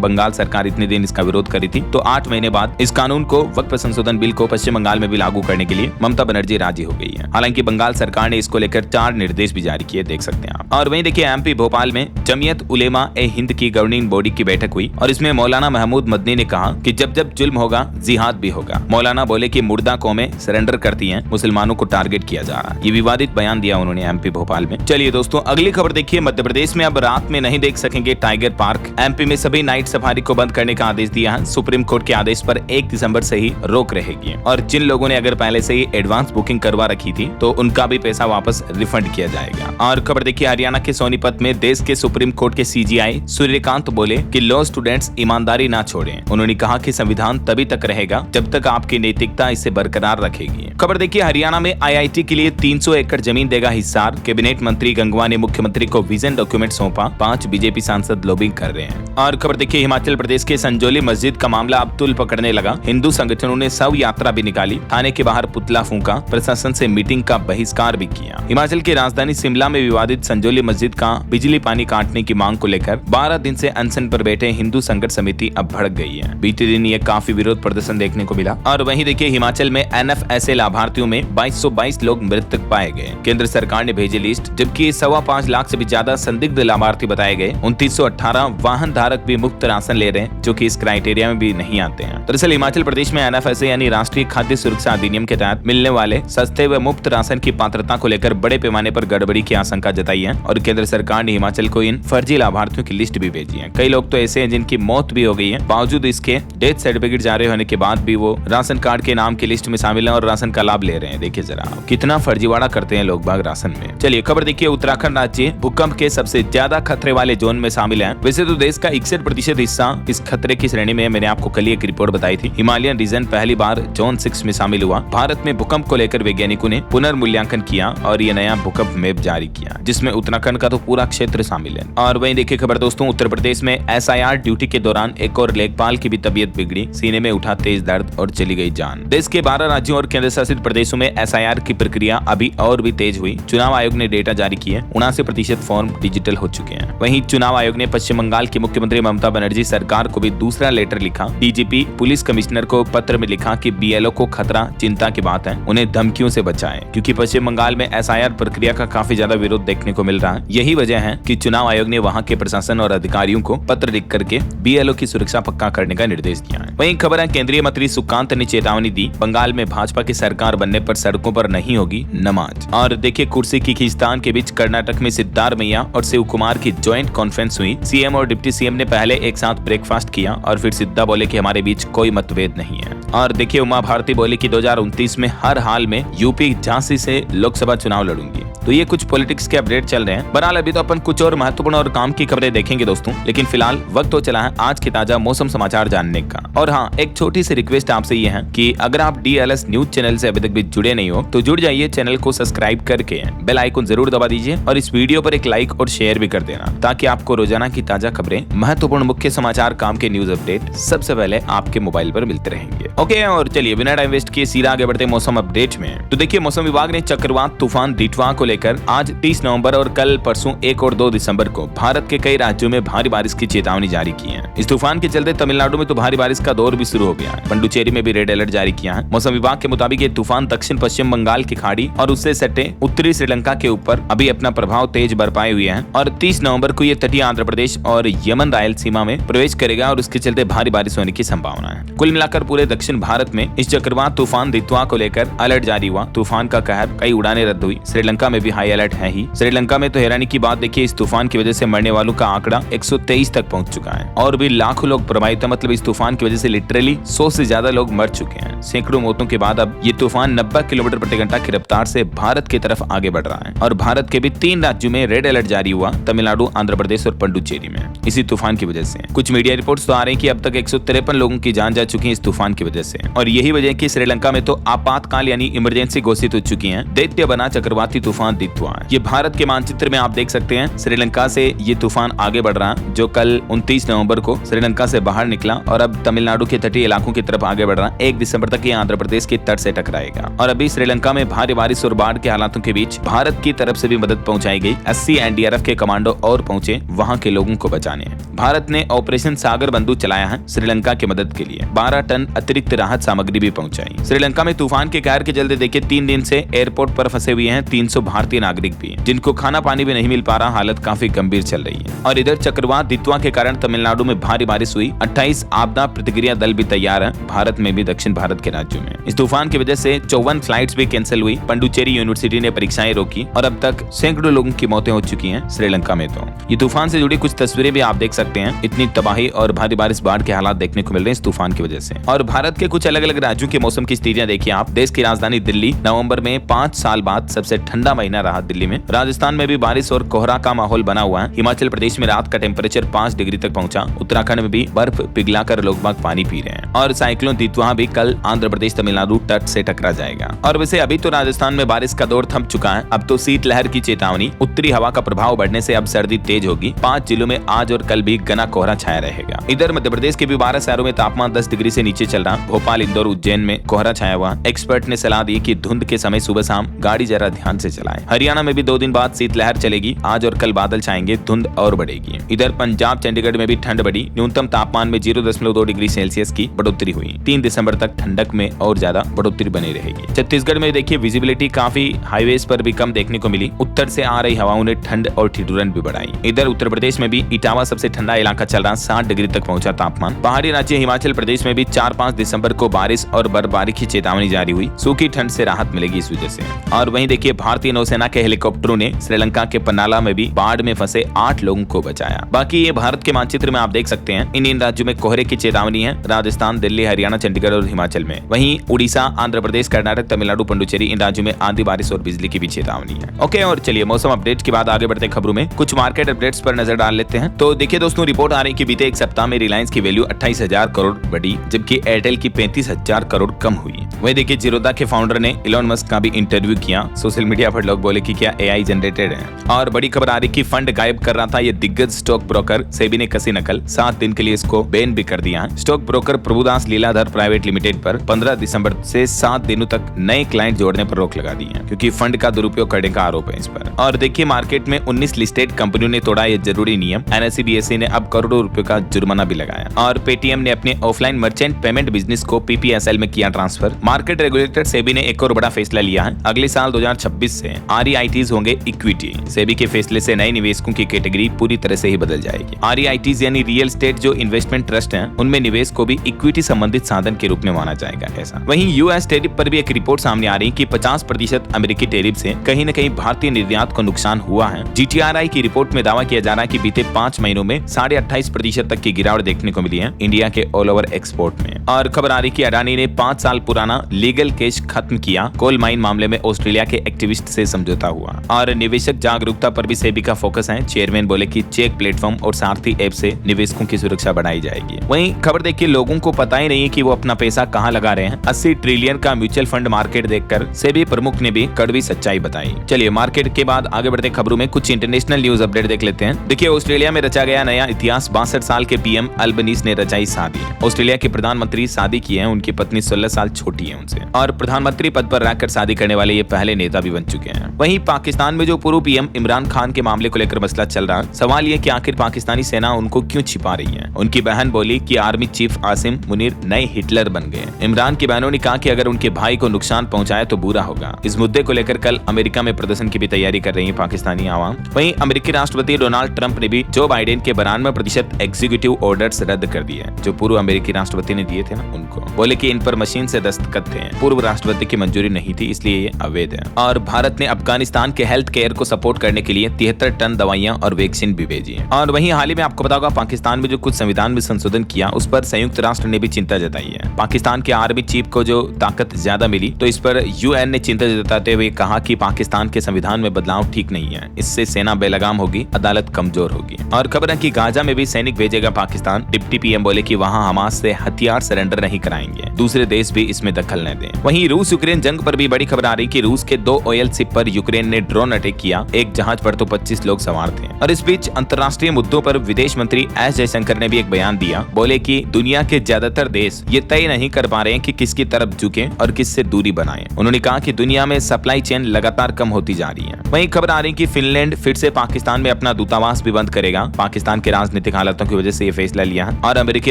बंगाल सरकार इतने दिन इसका विरोध करी थी। तो 8 महीने बाद इस कानून को, वक्फ संशोधन बिल को पश्चिम बंगाल में भी लागू करने के लिए ममता बनर्जी राजी हो गई है। हालांकि बंगाल सरकार ने इसको लेकर 4 निर्देश भी जारी किए, देख सकते हैं आप। और वहीं देखिए MP भोपाल में जमीयत उलेमा ए हिंद की गवर्निंग बॉडी की बैठक हुई और इसमें मौलाना महमूद मदनी ने कहा कि जब जब जुल्म होगा जिहाद भी होगा। मौलाना बोले कि मुर्दा कौमें सरेंडर करती हैं, मुसलमानों को टारगेट किया जा रहा है। ये विवादित बयान दिया उन्होंने MP भोपाल में। चलिए दोस्तों अगली खबर देखिए। मध्य प्रदेश में अब रात में नहीं देख सकेंगे टाइगर पार्क। MP में सभी नाइट सफारी को बंद करने का आदेश दिया है। सुप्रीम कोर्ट के आदेश पर 1 दिसंबर से ही रोक रहेगी और जिन लोगों ने अगर पहले से ही एडवांस बुकिंग करवा रखी थी तो उनका भी पैसा वापस रिफंड किया जाएगा। और खबर देखिए हरियाणा के सोनीपत में देश के सुप्रीम कोर्ट के CJI सूर्यकांत बोले कि लॉ स्टूडेंट्स ईमानदारी ना छोड़ें। उन्होंने कहा कि संविधान तभी तक रहेगा जब तक आपकी नैतिकता इसे बरकरार रखेगी। खबर देखिए हरियाणा में IIT के लिए 300 एकड़ जमीन देगा हिसार। कैबिनेट मंत्री गंगवा ने मुख्यमंत्री को विजन डॉक्यूमेंट सौंपा। 5 BJP सांसद लॉबिंग कर रहे हैं। और खबर देखिए हिमाचल प्रदेश के संजौली मस्जिद का मामला अब तूल पकड़ने लगा। हिंदू संगठनों ने शव यात्रा भी निकाली, थाने के बाहर पुतला फूंका, प्रशासन से मीटिंग का बहिष्कार भी किया। हिमाचल की राजधानी शिमला में विवादित संजौली मस्जिद का बिजली पानी काटने की मांग को लेकर 12 दिन से अनशन पर बैठे हिंदू संघर्ष समिति अब भड़क गई है। बीते दिन ये काफी विरोध प्रदर्शन देखने को मिला। और वहीं देखिए हिमाचल में NFSA लाभार्थियों में 2222 लोग मृतक पाए गए। केंद्र सरकार ने भेजी लिस्ट, जबकि 5.25 लाख से भी ज्यादा संदिग्ध लाभार्थी बताए गए। 2918 वाहन धारक भी मुफ्त राशन ले रहे हैं, जो कि इस क्राइटेरिया में भी नहीं आते हैं। दरअसल हिमाचल प्रदेश में NFSA यानी राष्ट्रीय खाद्य सुरक्षा अधिनियम के तहत मिलने वाले सस्ते व मुफ्त राशन की पात्रता को लेकर बड़े पैमाने पर गड़बड़ी की आशंका जताई है और केंद्र सरकार ने हिमाचल को इन फर्जी लाभार्थियों की लिस्ट भी भेजी है। कई लोग तो ऐसे हैं जिनकी मौत भी हो गई है, बावजूद इसके डेथ सर्टिफिकेट जारी होने के बाद भी वो राशन कार्ड के नाम की लिस्ट में शामिल है और राशन का लाभ ले रहे हैं। देखिए जरा कितना फर्जीवाड़ा करते हैं लोग बाग राशन में। चलिए खबर देखिए उत्तराखंड राज्य भूकंप के सबसे ज्यादा खतरे वाले जोन में शामिल है। वैसे तो देश का 61% हिस्सा इस खतरे की श्रेणी में। मैंने आपको कल एक रिपोर्ट बताई थी। हिमालयन रीजन पहली बार जोन 6 में शामिल हुआ। भारत में भूकंप को लेकर वैज्ञानिकों ने पुनर्मूल्यांकन किया और ये नया भूकंप मैप जारी किया, जिसमें उत्तराखंड का तो पूरा क्षेत्र शामिल है। और वहीं देखिए खबर दोस्तों उत्तर प्रदेश में SIR ड्यूटी के दौरान एक और लेखपाल की भी तबीयत बिगड़ी, सीने में उठा तेज दर्द और चली गई जान। देश के 12 राज्यों और केंद्र शासित प्रदेशों में SIR की प्रक्रिया अभी और भी तेज हुई। चुनाव आयोग ने डेटा जारी किए, 79% फॉर्म डिजिटल हो चुके हैं। वहीं चुनाव आयोग ने पश्चिम बंगाल की मुख्यमंत्री ममता बनर्जी सरकार को भी दूसरा लेटर लिखा। DGP पुलिस कमिश्नर को पत्र में लिखा कि BLO को खतरा चिंता की बात है, उन्हें धमकियों से बचाएं, क्योंकि पश्चिम बंगाल में SIR प्रक्रिया का काफी ज्यादा विरोध देखने को मिल रहा है। यही वजह है कि चुनाव आयोग ने वहां के प्रशासन और अधिकारियों को पत्र लिख करके BLO की सुरक्षा पक्का करने का निर्देश दिया है। वहीं खबर है केंद्रीय मंत्री सुकांत ने चेतावनी दी, बंगाल में भाजपा की सरकार बनने पर सड़कों पर नहीं होगी नमाज। और देखिए कुर्सी की खींचतान के बीच कर्नाटक में सिद्धारमैया और शिव कुमार की ज्वाइंट कॉन्फ्रेंस हुई। CM और डिप्टी CM ने पहले एक साथ ब्रेकफास्ट किया और फिर सिद्धा बोले कि हमारे बीच कोई मतभेद नहीं है। और देखिए उमा भारती बोली कि 2029 में हर हाल में यूपी झांसी से लोकसभा चुनाव लड़ूंगी। तो ये कुछ पॉलिटिक्स के अपडेट चल रहे हैं। बहरहाल अभी तो अपन कुछ और महत्वपूर्ण और काम की खबरें देखेंगे दोस्तों, लेकिन फिलहाल वक्त हो चला है आज के ताजा मौसम समाचार जानने का। और हाँ, एक छोटी सी रिक्वेस्ट आपसे ये है कि अगर आप DLS न्यूज चैनल से अभी तक भी जुड़े नहीं हो तो जुड़ जाइए, चैनल को सब्सक्राइब करके बेल आइकन जरूर दबा दीजिए और इस वीडियो पर एक लाइक और शेयर भी कर देना, ताकि आपको रोजाना की ताजा खबरें, महत्वपूर्ण मुख्य समाचार, काम के न्यूज अपडेट सबसे पहले आपके मोबाइल पर मिलते रहेंगे। ओके, और चलिए बिना टाइम वेस्ट किए सीधा आगे बढ़ते मौसम अपडेट में। तो देखिए मौसम विभाग ने चक्रवात तूफान दितवा को लेकर आज 30 नवंबर और कल परसों 1 और 2 दिसंबर को भारत के कई राज्यों में भारी बारिश की चेतावनी जारी की है। इस तूफान के चलते तमिलनाडु में तो भारी बारिश का दौर भी शुरू हो गया है। पुडुचेरी में भी रेड अलर्ट जारी किया है। मौसम विभाग के मुताबिक ये तूफान दक्षिण पश्चिम बंगाल की खाड़ी और उससे सटे उत्तरी श्रीलंका के ऊपर अभी अपना प्रभाव तेज बरपाए हुए है और 30 नवंबर को ये तटीय आंध्र प्रदेश और यमन रायल सीमा में प्रवेश करेगा और उसके चलते भारी बारिश होने की संभावना है। कुल मिलाकर पूरे दक्षिण भारत में इस चक्रवात तूफान दितवा को लेकर अलर्ट जारी हुआ। तूफान का कहर, कई उड़ानें रद्द हुई। श्रीलंका में में भी हाई अलर्ट है ही। श्रीलंका में तो हैरानी की बात देखिए, इस तूफान की वजह से मरने वालों का आंकड़ा 123 तक पहुंच चुका है और भी लाखों लोग प्रभावित है। मतलब इस तूफान की वजह से लिटरली 100 से ज्यादा लोग मर चुके हैं। सैकड़ों मौतों के बाद अब ये तूफान 90 किलोमीटर प्रति घंटा की रफ्तार से भारत की तरफ आगे बढ़ रहा है और भारत के भी 3 राज्यों में रेड अलर्ट जारी हुआ, तमिलनाडु, आंध्र प्रदेश और पुडुचेरी में, इसी तूफान की वजह से। कुछ मीडिया रिपोर्ट्स तो आ रही हैं कि अब तक 153 लोगों की जान जा चुकी है इस तूफान की वजह से और यही वजह है कि श्रीलंका में तो आपातकाल यानी इमरजेंसी घोषित हो चुकी है। दैत्य बना चक्रवाती तूफान दित्वा। ये भारत के मानचित्र में आप देख सकते हैं, श्रीलंका से ये तूफान आगे बढ़ रहा है जो कल 29 नवंबर को श्रीलंका से बाहर निकला और अब तमिलनाडु के तटीय इलाकों की तरफ आगे बढ़ रहा है। 1 दिसंबर तक ये आंध्र प्रदेश के तट से टकराएगा और अभी श्रीलंका में भारी बारिश और बाढ़ के हालातों के बीच भारत की तरफ से भी मदद पहुंचाई गई। 80 एनडीआरएफ के कमांडो और पहुंचे वहां के लोगों को बचाने। भारत ने ऑपरेशन सागर बंधु चलाया है श्रीलंका की मदद के लिए। 12 टन अतिरिक्त राहत सामग्री भी पहुंचाई। श्रीलंका में तूफान के कहर के चलते देखिए 3 दिन से एयरपोर्ट पर फंसे हुए हैं 300 भारतीय नागरिक भी, जिनको खाना पानी भी नहीं मिल पा रहा। हालत काफी गंभीर चल रही है और इधर चक्रवात दित्वा के कारण तमिलनाडु में भारी बारिश हुई। 28 आपदा प्रतिक्रिया दल भी तैयार है, भारत में भी दक्षिण भारत के राज्यों में। इस तूफान की वजह से 54 फ्लाइट्स भी कैंसिल हुई। पुडुचेरी यूनिवर्सिटी ने परीक्षाएं रोकी और अब तक सैकड़ों लोगों की मौतें हो चुकी हैं श्रीलंका में। तो ये तूफान से जुड़ी कुछ तस्वीरें भी आप देख सकते हैं। इतनी तबाही और भारी बारिश, बाढ़ के हालात देखने को मिल रहे हैं इस तूफान की वजह से। और भारत के कुछ अलग अलग राज्यों के मौसम की स्थितियां देखिए आप। देश की राजधानी दिल्ली नवंबर में 5 साल बाद सबसे ठंडा महीना रहा दिल्ली में। राजस्थान में भी बारिश और कोहरा का माहौल बना हुआ है। हिमाचल प्रदेश में रात का टेम्परेचर 5 डिग्री तक पहुंचा। उत्तराखंड में भी बर्फ पिघलाकर लोग बाग पानी पी रहे हैं। और साइक्लोन दित्वा भी कल आंध्र प्रदेश तमिलनाडु तट से टकरा जाएगा। और वैसे अभी तो राजस्थान में बारिश का दौर थम चुका है। अब तो शीतलहर की चेतावनी, उत्तरी हवा का प्रभाव बढ़ने से अब सर्दी तेज होगी। 5 जिलों में आज और कल भी घना कोहरा छाया रहेगा। इधर मध्य प्रदेश के भी 12 शहरों में तापमान 10 डिग्री से नीचे चल रहा। भोपाल, इंदौर, उज्जैन में कोहरा छाया हुआ। एक्सपर्ट ने सलाह दी कि धुंध के समय सुबह शाम गाड़ी जरा ध्यान से चलाएं। हरियाणा में भी 2 दिन बाद शीतलहर चलेगी। आज और कल बादल छाएंगे, धुंध और बढ़ेगी। इधर पंजाब, चंडीगढ़ में भी ठंड बढ़ी। न्यूनतम तापमान में 0.2 डिग्री सेल्सियस की बढ़ोतरी हुई। 3 दिसंबर तक ठंडक में और ज्यादा बढ़ोतरी बनी रहेगी। छत्तीसगढ़ में देखिए विजिबिलिटी काफी हाईवेज पर भी कम देखने को मिली। उत्तर से आ रही हवाओं ने ठंड और ठिठुरन भी बढ़ाई। इधर उत्तर प्रदेश में भी इटावा सबसे ठंडा इलाका चल रहा, 60 डिग्री तक पहुंचा तापमान। पहाड़ी राज्य हिमाचल प्रदेश में भी 4-5 दिसंबर को बारिश और बर्फबारी की चेतावनी जारी हुई। सूखी ठंड से राहत मिलेगी इस वजह से। और वहीं देखिए भारतीय नौसेना के हेलीकॉप्टरों ने श्रीलंका के पन्नाला में भी बाढ़ में फंसे 8 लोगों को बचाया। बाकी ये भारत के मानचित्र में आप देख सकते हैं। इन राज्यों में कोहरे की चेतावनी है, राजस्थान, दिल्ली, हरियाणा, चंडीगढ़ और हिमाचल में। वहीं उड़ीसा, आंध्र प्रदेश, कर्नाटक, तमिलनाडु, पुडुचेरी, इन राज्यों में आंधी, बारिश और बिजली की भी चेतावनी है। ओके, और चलिए मौसम अपडेट के बाद आगे बढ़ते खबरों में कुछ मार्केट अपडेट्स पर नजर डाल लेते हैं। तो देखिए दोस्तों, रिपोर्ट आ रही है कि बीते एक सप्ताह में रिलायंस की वैल्यू 28,000 करोड़ बढ़ी, जबकि एयरटेल की 35,000 करोड़ कम हुई। वही देखिए जीरोधा के फाउंडर ने इलॉन मस्क का भी इंटरव्यू किया। सोशल मीडिया पर लोग बोले कि क्या एआई जनरेटेड है। और बड़ी खबर आ रही कि फंड गायब कर रहा था ये दिग्गज स्टॉक ब्रोकर सेबी ने कसी नकल, 7 दिन के लिए इसको बैन भी कर दिया है। Stock broker Prabhudas Lilladher private limited पर 15 दिसंबर से 7 दिनों तक नए क्लाइंट जोड़ने पर रोक लगा दी है, क्योंकि फंड का दुरुपयोग करने का आरोप है इस पर। और देखिए मार्केट में 19 लिस्टेड कंपनियों ने तोड़ा ये जरूरी नियम। एनएसई बीएसई ने अब करोड़ों रुपयों का जुर्माना भी लगाया। और पेटीएम ने अपने ऑफलाइन मर्चेंट पेमेंट बिजनेस को पीपीएसएल में किया ट्रांसफर। मार्केट रेगुलेटर सेबी ने एक और बड़ा फैसला लिया है। अगले साल 2026 से आरईआईटीज होंगे इक्विटी। सेबी के फैसले से नए निवेशकों की कैटेगरी पूरी तरह से ही बदल जाएगी। आरईआईटीज यानी रियल एस्टेट जो इन्वेस्टमेंट ट्रस्ट हैं, उनमें निवेश को भी इक्विटी संबंधित साधन के रूप में माना जाएगा। ऐसा वहीं यूएस टैरिफ पर भी एक रिपोर्ट सामने आ रही कि 50% अमेरिकी टैरिफ से कहीं न कहीं भारतीय निर्यात को नुकसान हुआ है। जीटीआरआई की रिपोर्ट में दावा किया जा रहा है कि बीते 5 महीनों में 28.5% तक की गिरावट देखने को मिली है इंडिया के ऑल ओवर एक्सपोर्ट में। और खबर आ रही कि अडानी ने 5 साल पुराना लीगल केस खत्म किया। कोल माइन मामले में ऑस्ट्रेलिया के एक्टिविस्ट से समझौता हुआ। और निवेशक जागरूकता पर भी सेबी का फोकस है। चेयरमैन बोले कि चेक प्लेटफॉर्म और सारथी ऐप से निवेशकों की सुरक्षा बढ़ाई जाएगी। वहीं खबर देखिए लोगों को पता ही नहीं है कि वो अपना पैसा कहां लगा रहे हैं। 80 ट्रिलियन का म्यूचुअल फंड मार्केट देखकर सेबी प्रमुख ने भी कड़वी सच्चाई बताई। चलिए मार्केट के बाद आगे बढ़ते खबरों में कुछ इंटरनेशनल न्यूज अपडेट देख लेते हैं। देखिए ऑस्ट्रेलिया में रचा गया नया इतिहास। 62 साल के पीएम अल्बनीज ने रचाई शादी। ऑस्ट्रेलिया के प्रधानमंत्री शादी किए हैं, उनकी पत्नी 16 साल छोटी है उनसे। और प्रधानमंत्री पद पर रहकर शादी करने वाले ये पहले नेता भी बन चुके हैं। वहीं पाकिस्तान में जो पूर्व पीएम इमरान खान के मामले को लेकर मसला चल रहा है। सवाल ये कि आखिर पाकिस्तानी सेना उनको क्यों छिपा रही है। उनकी बहन बोली कि आर्मी चीफ आसिम मुनीर नए हिटलर बन गए। इमरान की बहनों ने कहा कि अगर उनके भाई को नुकसान पहुंचाए तो बुरा होगा। इस मुद्दे को लेकर कल अमेरिका में प्रदर्शन की भी तैयारी कर रही है पाकिस्तानी आवाम। वहीं अमेरिकी राष्ट्रपति डोनाल्ड ट्रंप ने भी जो बाइडेन के 92% एग्जीक्यूटिव ऑर्डर्स रद्द कर दिए, जो पूर्व अमेरिकी राष्ट्रपति ने दिए थे ना उनको। बोले कि इन पर मशीन से दस्तखत थे, पूर्व राष्ट्रपति की मंजूरी नहीं थी, इसलिए ये अवैध है। और भारत ने अफगानिस्तान के हेल्थ केयर को सपोर्ट करने के लिए 73 टन दवाइयां और वैक्सीन भी भेजी है। और वहीं हाल ही में आपको बताऊंगा पाकिस्तान में जो कुछ संविधान में संशोधन किया उस पर संयुक्त राष्ट्र ने भी चिंता जताई है। पाकिस्तान के आर्मी चीफ को जो ताकत ज्यादा मिली तो इस पर यूएन ने चिंता जताते हुए कहा कि पाकिस्तान के संविधान में बदलाव ठीक नहीं है, इससे सेना बेलगाम होगी, अदालत कमजोर होगी। और खबर है कि गाजा में भी सैनिक भेजेगा पाकिस्तान। डिप्टी पीएम बोले कि वहां हमास से हथियार सरेंडर नहीं कराएंगे, दूसरे देश भी इसमें दखल न दें। वहीं रूस यूक्रेन जंग पर भी बड़ी खबर आ रही कि रूस के 2 ऑयल शिप पर यूक्रेन ने ड्रोन अटैक किया, एक जहाज पर तो 25 लोग सवार थे। और इस बीच अंतर्राष्ट्रीय मुद्दों पर विदेश मंत्री एस जयशंकर ने भी एक बयान दिया, बोले कि दुनिया के ज्यादातर देश ये तय नहीं कर पा रहे हैं कि किसकी तरफ झुके और किससे दूरी बनाएं। उन्होंने कहा कि दुनिया में सप्लाई चेन लगातार कम होती जा रही है। वहीं खबर आ रही कि फिनलैंड फिर से पाकिस्तान में अपना दूतावास भी बंद करेगा। पाकिस्तान के राजनीतिक हालातों की वजह से ये फैसला लिया है। और अमेरिकी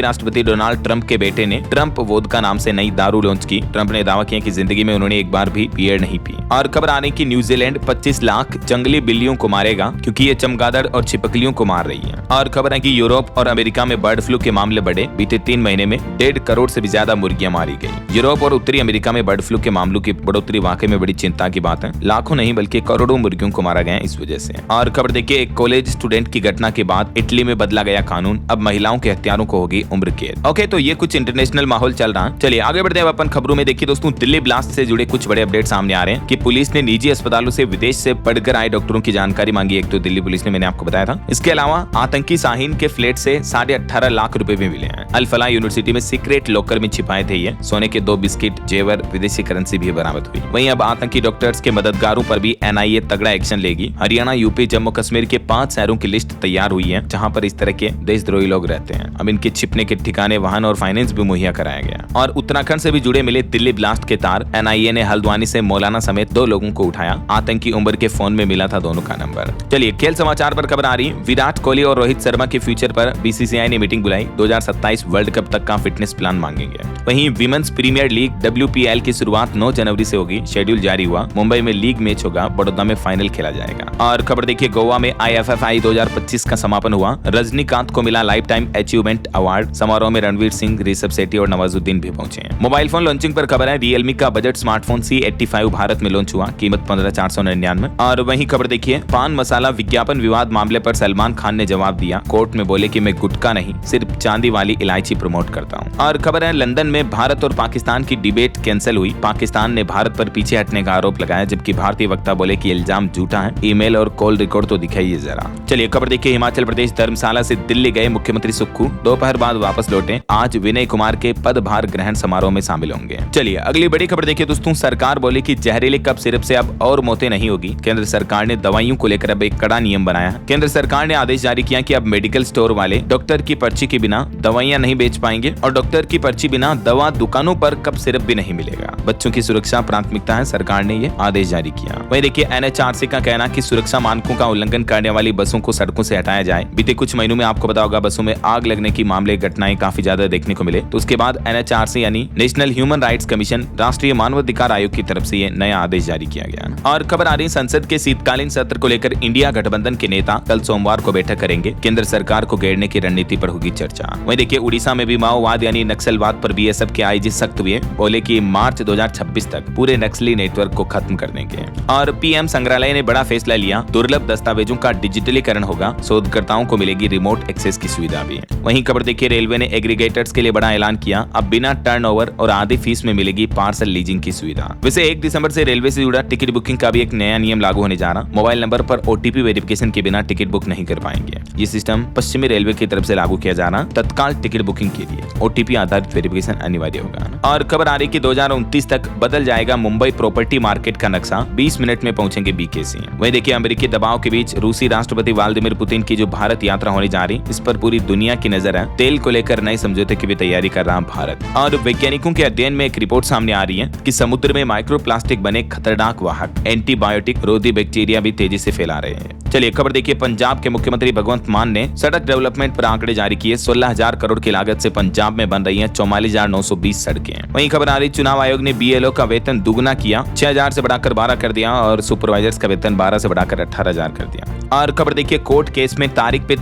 राष्ट्रपति डोनाल्ड ट्रंप के बेटे ने ट्रंप वोदका नाम से नई दारू लॉन्च की। ट्रंप ने दावा किया कि जिंदगी में उन्होंने एक बार भी बियर नहीं पी। और खबर आ रही कि न्यूजीलैंड 25 लाख जंगली बिल्लियों को मारेगा क्योंकि ये चमगादड़ और छिपकलियों को मार रही है। और खबर है कि यूरोप और अमेरिका में बर्ड फ्लू के मामले बढ़े। बीते 3 महीने में 1.5 करोड़ से भी ज्यादा मुर्गियां मारी गई। यूरोप और उत्तरी अमेरिका में बर्ड फ्लू के मामलों की बढ़ोतरी वाकई में बड़ी चिंता की बात है। लाखों नहीं बल्कि करोड़ों मुर्गियों को मारा गया इस वजह से। और खबर देखिए, एक कॉलेज स्टूडेंट की घटना के बाद इटली में बदला गया कानून, अब महिलाओं के हत्यारों को होगी उम्र कैद। ओके, तो ये कुछ इंटरनेशनल माहौल चल रहा है। चलिए आगे बढ़ते हैं अपन खबरों में। देखिए दोस्तों, दिल्ली ब्लास्ट से जुड़े कुछ बड़े अपडेट सामने आ रहे हैं कि पुलिस ने निजी अस्पतालों से विदेश से पढ़कर आए डॉक्टरों की जानकारी मांगी। एक तो दिल्ली पुलिस ने, मैंने आपको बताया था। इसके अलावा आतंकी शाहीन के फ्लैट से 18.5 लाख रुपए भी मिले हैं। अल फलाह यूनिवर्सिटी में सीक्रेट लॉकर में छिपाए थे ये सोने के 2 बिस्किट, जेवर, विदेशी करेंसी भी बरामद हुई। वहीं अब आतंकी डॉक्टर्स के मददगारों पर भी एनआईए तगड़ा एक्शन लेगी। हरियाणा, यूपी, जम्मू कश्मीर के 5 शहरों की लिस्ट तैयार हुई है जहां पर इस तरह के देशद्रोही लोग रहते हैं। अब इनके छिपने के ठिकाने, वाहन और फाइनेंस भी मुहैया कराया गया। और उत्तराखंड से भी जुड़े मिले दिल्ली ब्लास्ट के तार। एनआईए ने हल्द्वानी से मौलाना समेत 2 लोगों को उठाया। आतंकी उम्र के फोन में मिला था दोनों का नंबर। चलिए खेल समाचार पर खबर आ रही, विराट कोहली और रोहित शर्मा के फ्यूचर पर बीसीसीआई ने मीटिंग बुलाई। 2027 वर्ल्ड कप तक का फिटनेस प्लान मांगेंगे। वहीं विमेंस प्रीमियर लीग WPL की शुरुआत 9 जनवरी से होगी। शेड्यूल जारी हुआ। मुंबई में लीग मैच होगा, बड़ौदा में फाइनल खेला जाएगा। और खबर देखिए, गोवा में IFFI 2025 का समापन हुआ। रजनीकांत को मिला लाइफ टाइम अचीवमेंट अवार्ड। समारोह में रणवीर सिंह, ऋषभ शेट्टी और नवाजुद्दीन भी पहुंचे। मोबाइल फोन लॉन्चिंग पर खबर है, रियलमी का बजट स्मार्टफोन C85 भारत में लॉन्च हुआ, कीमत 15,499। और वहीं खबर देखिए, पान मसाला विज्ञापन विवाद मामले पर सलमान खान ने जवाब दिया। कोर्ट में बोले कि मैं गुटखा नहीं, सिर्फ चांदी वाली इलायची प्रमोट करता हूं। और खबर है, लंदन में भारत और पाकिस्तान की डिबेट कैंसिल हुई। पाकिस्तान ने भारत पर पीछे हटने का आरोप लगाया, जबकि भारतीय वक्ता बोले कि इल्जाम झूठा है, ईमेल और कॉल रिकॉर्ड तो दिखाइए जरा। चलिए खबर देखिए, हिमाचल प्रदेश धर्मशाला से दिल्ली गए मुख्यमंत्री सुक्खू दोपहर बाद वापस लौटे। आज विनय कुमार के पदभार ग्रहण समारोह में शामिल होंगे। चलिए अगली बड़ी खबर देखिए दोस्तों, सरकार बोली कि जहरीले कफ सिरप से अब और मौतें नहीं होगी। केंद्र सरकार ने दवाइयों को लेकर अब एक कड़ा नियम बनाया। केंद्र सरकार ने आदेश जारी किया कि अब मेडिकल स्टोर वाले डॉक्टर की पर्ची के बिना दवाइयां नहीं बेच पाएंगे और डॉक्टर की पर्ची बिना दवा दुकानों पर कफ सिरप भी नहीं मिलेगा। बच्चों की सुरक्षा प्राथमिकता है, सरकार ने ये आदेश जारी किया। वहीं देखिए, NHRC का कहना कि सुरक्षा मानकों का उल्लंघन करने वाली बसों को सड़कों से हटाया जाए। बीते कुछ महीनों में आपको पता होगा बसों में आग लगने की मामले, घटनाएं काफी ज्यादा देखने को मिले। तो उसके बाद NHRC यानी नेशनल ह्यूमन राइट्स कमीशन, राष्ट्रीय मानवाधिकार आयोग की तरफ से ये नया आदेश जारी किया गया। और खबर आ रही, संसद के शीतकालीन सत्र को लेकर इंडिया गठबंधन के नेता कल सोमवार को बैठक करेंगे। केंद्र सरकार को घेरने की रणनीति पर होगी चर्चा। वहीं देखिए, उड़ीसा में भी माओवाद यानी नक्सलवाद पर BSF के IG सख्त हुए, बोले कि मार्च 2026 तक पूरे नक्सली नेटवर्क को खत्म कर देंगे। और PM संग्रहालय ने बड़ा फैसला लिया, दुर्लभ दस्तावेजों का डिजिटलीकरण होगा, शोधकर्ताओं को मिलेगी रिमोट एक्सेस की सुविधा भी। वहीं खबर देखिए, रेलवे ने एग्रीगेटर्स के लिए बड़ा ऐलान किया, अब बिना टर्नओवर और आधी फीस में मिलेगी पार्सल लीजिंग की सुविधा। वैसे 1 दिसंबर से रेलवे से जुड़ा टिकट बुकिंग का भी एक नया नियम लागू होने जा रहा। मोबाइल नंबर पर OTP वेरिफिकेशन के बिना टिकट बुक नहीं कर पाएंगे। ये सिस्टम पश्चिमी रेलवे की तरफ से लागू किया जा रहा। तत्काल टिकट बुकिंग के लिए OTP आधारित वेरिफिकेशन अनिवार्य होगा। और खबर आ रही कि 2029 तक बदल जाएगा मुंबई प्रॉपर्टी मार्केट का नक्शा, 20 मिनट में पहुंचेंगे BKC। वहीं देखिए, अमेरिकी दबाव के बीच रूसी राष्ट्रपति व्लादिमीर पुतिन की जो भारत यात्रा होने जा रही, इस पर पूरी दुनिया की नजर है। तेल को लेकर नए समझौते की भी तैयारी कर रहा भारत। और वैज्ञानिकों के अध्ययन में एक रिपोर्ट सामने आ रही है कि समुद्र में माइक्रोप्लास्टिक बने खतरनाक वाहक एंटीबायोटिक रोधी बैक्टीरिया भी तेजी से फैला रहे हैं। चलिए खबर देखिए, पंजाब के मुख्यमंत्री भगवंत मान ने सड़क डेवलपमेंट पर आंकड़े जारी किए। 16,000 करोड़ के की लागत से पंजाब में बन रही है 44,920 सड़कें। वहीं खबर आ रही चुनाव आयोग ने बीएलओ का वेतन दुगुना किया, 6,000 से बढ़ाकर 12 कर दिया और सुपरवाइजर्स का वेतन 12 से बढ़ाकर 18,000 कर दिया। और खबर देखिए कोर्ट केस में तारीख पे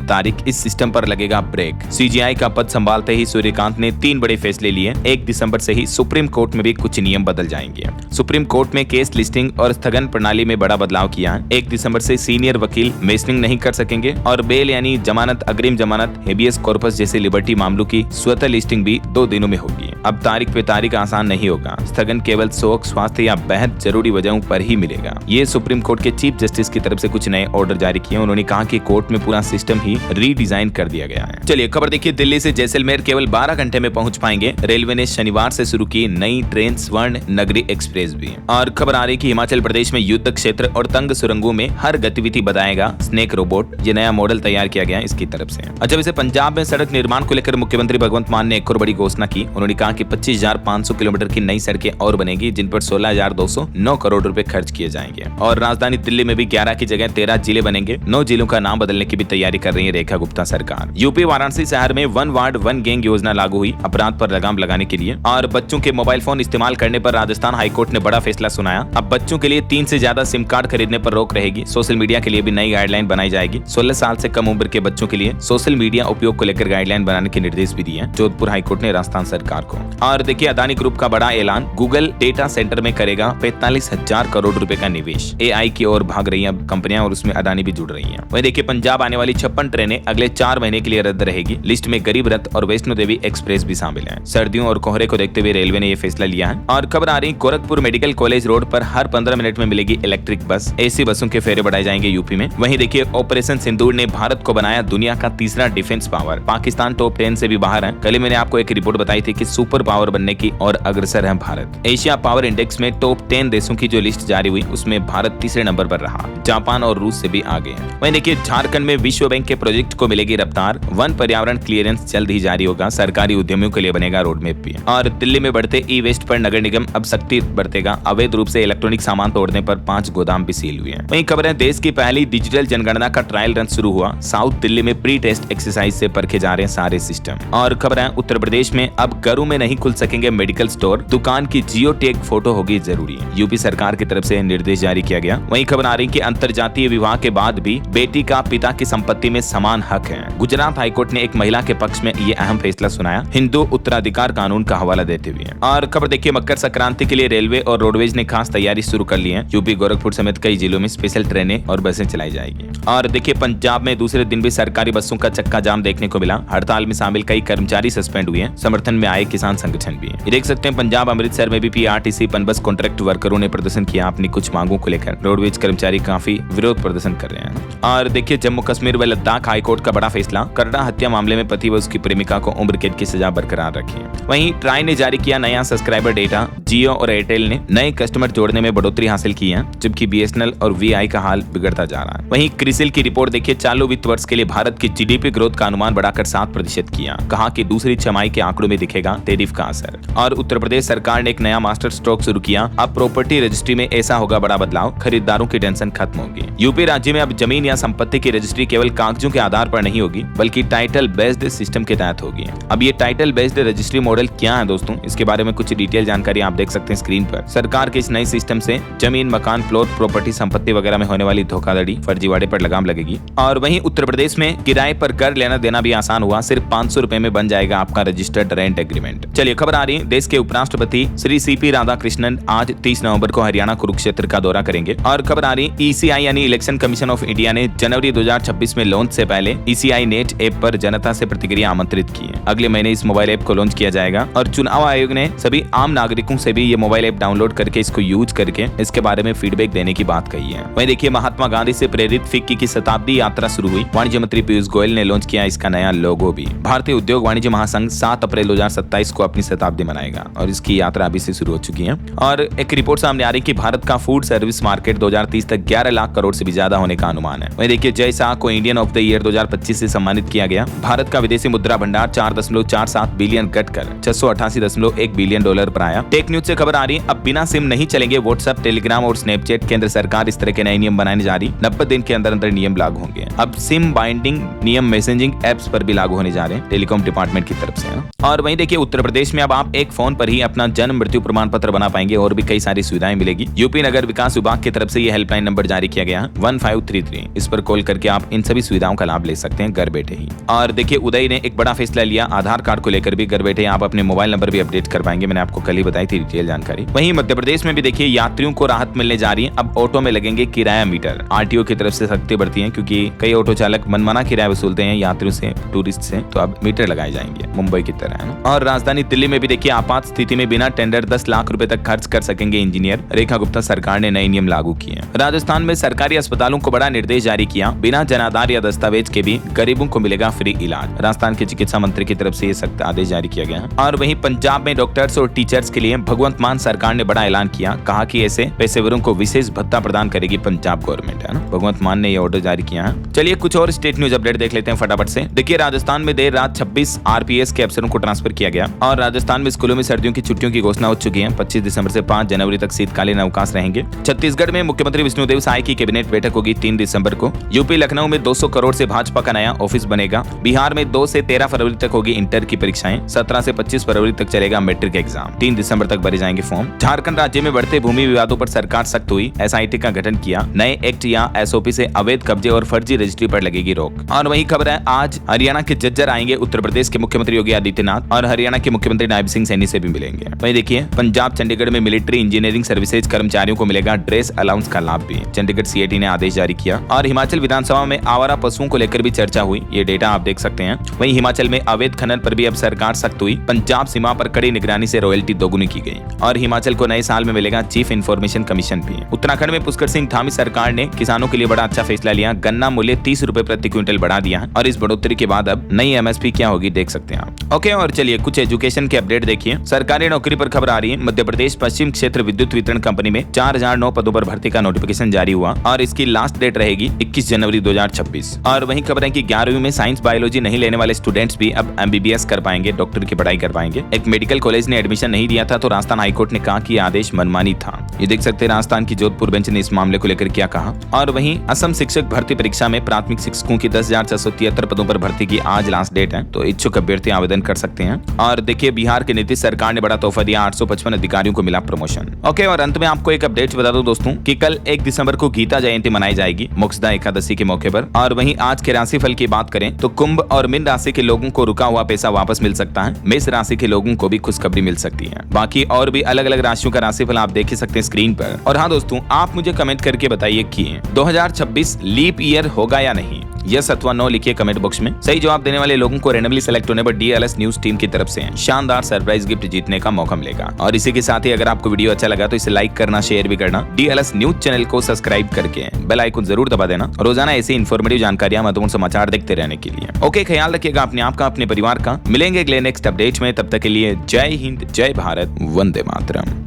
तारीख इस सिस्टम पर लगेगा ब्रेक। सीजीआई का पद संभालते ही सूर्यकांत ने 3 बड़े फैसले लिए। 1 दिसंबर से ही सुप्रीम कोर्ट में भी कुछ नियम बदल जाएंगे। सुप्रीम कोर्ट में केस लिस्टिंग और स्थगन प्रणाली में बड़ा बदलाव किया है। 1 दिसंबर से सीनियर वकील मेसनिंग नहीं कर सकेंगे और बेल यानी जमानत, अग्रिम जमानत, हेबियस कॉर्पस जैसे लिबर्टी मामलों की स्वतः लिस्टिंग भी 2 दिनों में होगी। अब तारीख पे तारीख आसान नहीं होगा। स्थगन केवल शोक, स्वास्थ्य या बेहद जरूरी वजहों पर ही मिलेगा। ये सुप्रीम कोर्ट के चीफ जस्टिस की तरफ से कुछ नए ऑर्डर जारी किए। उन्होंने कहा कि कोर्ट में पूरा सिस्टम ही रीडिजाइन कर दिया गया है। चलिए खबर देखिए दिल्ली से जैसलमेर केवल 12 घंटे में पहुंच पाएंगे। रेलवे ने शनिवार से शुरू की नई ट्रेन स्वर्ण नगरी एक्सप्रेस भी। और खबर आ रही कि हिमाचल प्रदेश में युद्ध क्षेत्र और तंग सुरंगों में हर गतिविधि बताएगा स्नेक रोबोट। ये नया मॉडल तैयार किया गया है इसकी तरफ से। अच्छा वैसे पंजाब में सड़क निर्माण को लेकर मुख्यमंत्री भगवंत मान ने एक और बड़ी घोषणा की। उन्होंने कहा कि 25,500 किलोमीटर की नई सड़कें और बनेगी, जिन पर 16,209 करोड़ रुपए खर्च किए जाएंगे। और राजधानी दिल्ली में भी 11 की जगह 13 जिले बनेंगे। 9 जिलों का नाम बदलने की भी तैयारी कर रही है रेखा गुप्ता सरकार। यूपी वाराणसी शहर में 1 वार्ड 1 गैंग योजना लागू हुई अपराध पर लगाम लगाने के लिए। और बच्चों के मोबाइल फोन इस्तेमाल करने पर राजस्थान हाईकोर्ट ने बड़ा फैसला सुनाया। अब बच्चों के लिए 3 से ज्यादा सिम कार्ड खरीदने पर रोक रहेगी। सोशल मीडिया के लिए भी नई गाइडलाइन बनाई जाएगी। 16 साल से कम उम्र के बच्चों के लिए सोशल मीडिया उपयोग को लेकर गाइडलाइन बनाने के निर्देश भी दिए जोधपुर हाईकोर्ट ने राजस्थान सरकार को। और देखिए अदानी ग्रुप का बड़ा ऐलान, गूगल डेटा सेंटर में करेगा 45,000 करोड़ रुपए का निवेश। एआई की ओर भाग रही है कंपनियां और उसमें अदानी भी जुड़ रही है। वहीं देखिए पंजाब आने वाली 56 ट्रेनें अगले 4 महीने के लिए रद्द रहेगी। लिस्ट में गरीब रथ और वैष्णो देवी एक्सप्रेस भी शामिल है। सर्दियों और कोहरे को देखते हुए रेलवे ने यह फैसला लिया है। और खबर आ रही गोरखपुर मेडिकल कॉलेज रोड पर हर 15 मिनट में मिलेगी इलेक्ट्रिक बस। एसी बसों के फेरे बढ़ाए जाएंगे यूपी में। वहीं देखिए ऑपरेशन सिंदूर ने भारत को बनाया दुनिया का तीसरा डिफेंस पावर। पाकिस्तान टॉप 10 से भी बाहर है। कल मैंने आपको एक रिपोर्ट बताई थी कि सुपर पावर बनने की और अग्रसर है भारत। एशिया पावर इंडेक्स में टॉप 10 देशों की जो लिस्ट जारी हुई उसमें भारत तीसरे नंबर पर रहा। जापान और रूस से भी आगे है। वहीं देखिए झारखंड में विश्व बैंक के प्रोजेक्ट को मिलेगी रफ्तार। वन पर्यावरण क्लियरेंस जल्द ही जारी होगा। सरकारी उद्यमियों के लिए बनेगा रोड मैप भी। और दिल्ली में बढ़ते ई वेस्ट पर नगर निगम अब सख्ती बरतेगा। अवैध रूप से इलेक्ट्रॉनिक सामान तोड़ने पर 5 गोदाम भी सील हुए हैं। वहीं खबर है देश की पहली डिजिटल जनगणना का ट्रायल रन शुरू हुआ। साउथ दिल्ली में प्री टेस्ट एक्सरसाइज से परखे जा रहे हैं सारे सिस्टम। और खबर है उत्तर प्रदेश में अब घरों में नहीं खुल सकेंगे मेडिकल स्टोर। दुकान की जियो टैग फोटो होगी जरूरी। यूपी सरकार की तरफ से निर्देश जारी किया गया। वहीं खबर आ रही कि अंतरजातीय विवाह के बाद भी बेटी का पिता की संपत्ति में समान हक है। गुजरात हाईकोर्ट ने एक महिला के पक्ष में ये अहम फैसला सुनाया हिंदू उत्तराधिकार कानून का हवाला देते हुए। और खबर देखिए मकर संक्रांति के लिए रेलवे और रोडवेज ने खास तैयारी शुरू कर ली है। यूपी गोरखपुर समेत कई जिलों में स्पेशल ट्रेनें और बसें चलाई जाएगी। और देखिए पंजाब में दूसरे दिन भी सरकारी बसों का चक्का जाम देखने को मिला। हड़ताल में शामिल कई कर्मचारी सस्पेंड हुए हैं। समर्थन में आए किसान संगठन भी। ये देख सकते हैं पंजाब अमृतसर में भी पीआरटीसी पनबस कॉन्ट्रैक्ट वर्करों ने प्रदर्शन किया अपनी कुछ मांगों को लेकर। रोडवेज कर्मचारी काफी विरोध प्रदर्शन कर रहे हैं। और देखिए जम्मू कश्मीर व लद्दाख हाईकोर्ट का बड़ा फैसला, करड़ा हत्या मामले में पति व उसकी प्रेमिका को उम्र कैद की सजा बरकरार रखी है। वहीं ट्राई ने जारी किया नया सब्सक्राइबर डेटा। जियो और एयरटेल ने नए कस्टमर जोड़ने में बढ़ोतरी हासिल की है, जबकि बीएसएनएल और वीआई का हाल बिगड़ता जा रहा है। वहीं क्रिसिल की रिपोर्ट देखिए चालू वित्त वर्ष के लिए भारत की जीडीपी ग्रोथ का अनुमान बढ़ाकर 7% किया। कहा कि दूसरी छमाही के आंकड़ों में दिखेगा टैरिफ का असर। और उत्तर प्रदेश सरकार ने एक नया मास्टर स्ट्रोक शुरू किया। अब प्रॉपर्टी रजिस्ट्री में ऐसा होगा बड़ा बदलाव, खरीदारों की टेंशन खत्म होगी। यूपी राज्य में अब जमीन या संपत्ति की रजिस्ट्री केवल कागजों के आधार पर नहीं होगी, बल्कि टाइटल बेस्ड सिस्टम के तहत होगी। अब ये टाइटल बेस्ड रजिस्ट्री मॉडल क्या है दोस्तों, इसके बारे में कुछ डिटेल जानकारी आप देख सकते हैं स्क्रीन पर। सरकार के इस नए सिस्टम से जमीन, मकान, प्लॉट, प्रॉपर्टी, संपत्ति वगैरह में होने वाली धोखाधड़ी, फर्जीवाड़े पर लगाम लगेगी। और वहीं उत्तर प्रदेश में किराए पर घर लेना देना भी आसान हुआ। सिर्फ 500 रुपए में बन जाएगा आपका रजिस्टर्ड रेंट एग्रीमेंट। चलिए खबर आ रही है देश के उपराष्ट्रपति श्री सीपी राधाकृष्णन आज 30 नवंबर को हरियाणा कुरुक्षेत्र का दौरा करेंगे। और खबर आ रही ईसीआई यानी इलेक्शन कमीशन ऑफ इंडिया ने जनवरी 2026 में लॉन्च से पहले ईसीआई नेट ऐप पर जनता से प्रतिक्रिया आमंत्रित की है। अगले महीने इस मोबाइल ऐप को लॉन्च किया जाएगा। और चुनाव आयोग ने सभी आम नागरिकों से भी ये मोबाइल ऐप डाउनलोड करके इसको यूज करके इसके बारे में फीडबैक देने की बात कही है। वहीं देखिए महात्मा गांधी से प्रेरित फिक्की की शताब्दी यात्रा शुरू हुई। वाणिज्य मंत्री पीयूष गोयल ने लॉन्च किया इसका नया लोगो भी। भारतीय उद्योग वाणिज्य महासंघ 7 अप्रैल 2027 को अपनी शताब्दी मनाएगा और इसकी यात्रा अभी से शुरू हो चुकी है। और एक रिपोर्ट सामने आ रही है कि भारत का फूड सर्विस मार्केट 2030 तक 11 लाख करोड़ से भी ज्यादा होने का अनुमान है। वहीं देखिए जय शाह को इंडियन ऑफ द ईयर 2025 से सम्मानित किया गया। भारत का विदेशी मुद्रा भंडार 4.47 बिलियन घटकर 688.1 बिलियन डॉलर पर आया। टेक न्यूज से खबर आ रही है अब बिना सिम नहीं चलेंगे व्हाट्सएप, टेलीग्राम और स्नैपचैट। केंद्र सरकार इस तरह के नए नियम बनाने जा रही। 90 दिन के अंदर अंदर नियम लागू होंगे। अब सिम बाइंडिंग नियम मैसेजिंग एप्स पर भी लागू लागू होने जा रहे हैं टेलीकॉम डिपार्टमेंट की तरफ से। और वहीं देखिए उत्तर प्रदेश में अब आप एक फोन पर ही अपना जन्म मृत्यु प्रमाण पत्र बना पाएंगे और भी कई सारी सुविधाएं मिलेगी। यूपी नगर विकास विभाग की तरफ से ये हेल्पलाइन नंबर जारी किया गया है 1533। इस पर कॉल करके आप इन सभी सुविधाओं का लाभ ले सकते हैं घर बैठे ही। और देखिए उदय ने एक बड़ा फैसला लिया, आधार कार्ड को लेकर भी घर बैठे आप अपने मोबाइल नंबर भी अपडेट कर पाएंगे। मैंने आपको कल ही बताई थी डिटेल जानकारी। वहीं मध्य प्रदेश में भी देखिए यात्रियों को राहत मिलने जा रही है। अब ऑटो में लगेंगे किराया मीटर। आरटीओ की तरफ से सख्ती बढ़ती है क्योंकि कई ऑटो चालक मनमाना किराया वसूलते हैं यात्रियों से, टूरिस्ट से, तो अब मीटर लगाए जाएंगे मुंबई की तरह है ना। और राजधानी दिल्ली में भी देखिए आपात स्थिति में बिना टेंडर 10 लाख रुपए तक खर्च कर सकेंगे इंजीनियर। रेखा गुप्ता सरकार ने नए नियम लागू किए। राजस्थान में सरकारी अस्पतालों को बड़ा निर्देश जारी किया, बिना जनाधार या दस्तावेज के भी गरीबों को मिलेगा फ्री इलाज। राजस्थान के चिकित्सा मंत्री की तरफ से ये सख्त आदेश जारी किया गया है। और वहीं पंजाब में डॉक्टर्स और टीचर्स के लिए भगवंत मान सरकार ने बड़ा ऐलान किया, कहा कि ऐसे पेशेवरों को विशेष भत्ता प्रदान करेगी पंजाब गवर्नमेंट है ना। भगवंत मान ने ये ऑर्डर जारी किया है। चलिए कुछ और स्टेट न्यूज अपडेट देख लेते हैं फटाफट से। देखिए राजस्थान में देर रात 26 आरपीएस के अफसरों को ट्रांसफर किया गया और राजस्थान में स्कूलों में सर्दियों की छुट्टियों की घोषणा हो चुकी है। 25 दिसंबर से 5 जनवरी तक शीतकालीन अवकाश रहेंगे। छत्तीसगढ़ में मुख्यमंत्री विष्णुदेव साय की कैबिनेट बैठक होगी 3 दिसंबर को। यूपी लखनऊ में 200 करोड़ से भाजपा का नया ऑफिस बनेगा। बिहार में 2 से 13 फरवरी तक होगी इंटर की परीक्षाएं। 17 से 25 फरवरी तक चलेगा मैट्रिक एग्जाम। 3 दिसंबर तक भरे जाएंगे फॉर्म। झारखंड राज्य में बढ़ते भूमि विवादों पर सरकार सख्त हुई, एसआईटी का गठन किया। नए एक्ट या एसओपी से अवैध कब्जे और फर्जी रजिस्ट्री पर लगेगी रोक। और वही खबर है आज हरियाणा के जज्जर आएंगे उत्तर प्रदेश के मुख्यमंत्री योगी आदित्यनाथ और हरियाणा के मुख्यमंत्री नायब सिंह सैनी से भी मिलेंगे। वहीं देखिए पंजाब चंडीगढ़ में मिलिट्री इंजीनियरिंग सर्विसेज कर्मचारियों को मिलेगा ड्रेस अलाउंस का लाभ भी। चंडीगढ़ सीआईटी ने आदेश जारी किया। और हिमाचल विधानसभा में आवारा पशुओं को लेकर भी चर्चा हुई, ये डेटा आप देख सकते हैं। वहीं हिमाचल में अवैध खनन पर भी अब सरकार सख्त हुई। पंजाब सीमा पर कड़ी निगरानी से रॉयल्टी दोगुनी की गई। और हिमाचल को नए साल में मिलेगा चीफ इंफॉर्मेशन कमीशन भी। उत्तराखंड में पुष्कर सिंह धामी सरकार ने किसानों के लिए बड़ा अच्छा फैसला लिया। गन्ना मूल्य 30 रुपए प्रति क्विंटल बढ़ा दिया है और इस बढ़ोतरी के बाद अब नई एमएसपी क्या होगी देख सकते हैं आप। ओके और चलिए कुछ एजुकेशन के अपडेट देखिए। सरकारी नौकरी पर खबर आ रही है। मध्य प्रदेश पश्चिम क्षेत्र विद्युत वितरण कंपनी में 4009 पदों पर भर्ती का नोटिफिकेशन जारी हुआ और इसकी लास्ट डेट रहेगी 21 जनवरी 2026। और वहीं खबर है कि 11वीं में साइंस बायोलॉजी नहीं लेने वाले स्टूडेंट्स भी अब एमबीबीएस कर पाएंगे, डॉक्टर की पढ़ाई कर पाएंगे। एक मेडिकल कॉलेज ने एडमिशन नहीं दिया था तो राजस्थान हाईकोर्ट ने कहा कि आदेश मनमानी था। ये देख सकते हैं राजस्थान की जोधपुर बेंच ने इस मामले को लेकर क्या कहा। और वहीं असम शिक्षक भर्ती परीक्षा में प्राथमिक शिक्षकों की 10,673 पदों पर भर्ती की आज लास्ट डेट है, तो इच्छुक अभ्यर्थी आवेदन कर सकते हैं। और देखिए बिहार की नीतीश सरकार ने बड़ा तोहफा दिया, 855 अधिकारियों को मिला प्रमोशन। ओके और अंत में आपको एक अपडेट बता दूं दोस्तों कि कल 1 दिसंबर को गीता जयंती मनाई जाएगी मोक्षदा एकादशी के मौके पर। और वहीं आज के राशिफल की बात करें तो कुंभ और मीन राशि के लोगों को रुका हुआ पैसा वापस मिल सकता है। मेष राशि के लोगों को भी खुशखबरी मिल सकती है। बाकी और भी अलग अलग राशियों का राशिफल आप देख ही सकते हैं स्क्रीन पर। और हाँ दोस्तों आप मुझे कमेंट करके बताइए कि 2026 लीप ईयर होगा या नहीं। यस अथवा नो लिखिए कमेंट बॉक्स में। सही जवाब देने वाले लोगों को रैंडमली सेलेक्ट होने पर डीएलएस न्यूज टीम की तरफ से शानदार सरप्राइज गिफ्ट जीतने का मौका मिलेगा। और इसी के साथ ही अगर आपको वीडियो अच्छा लगा तो इसे लाइक करना, शेयर भी करना। डीएलएस न्यूज चैनल को सब्सक्राइब करके बेल आइकन जरूर दबा देना। रोजाना ऐसी इन्फॉर्मेटिव जानकारियां, महत्वपूर्ण समाचार देखते रहने के लिए। ओके ख्याल रखिएगा अपने आप का, अपने परिवार का। मिलेंगे अगले नेक्स्ट अपडेट में, तब तक के लिए जय हिंद, जय भारत, वंदे मातरम।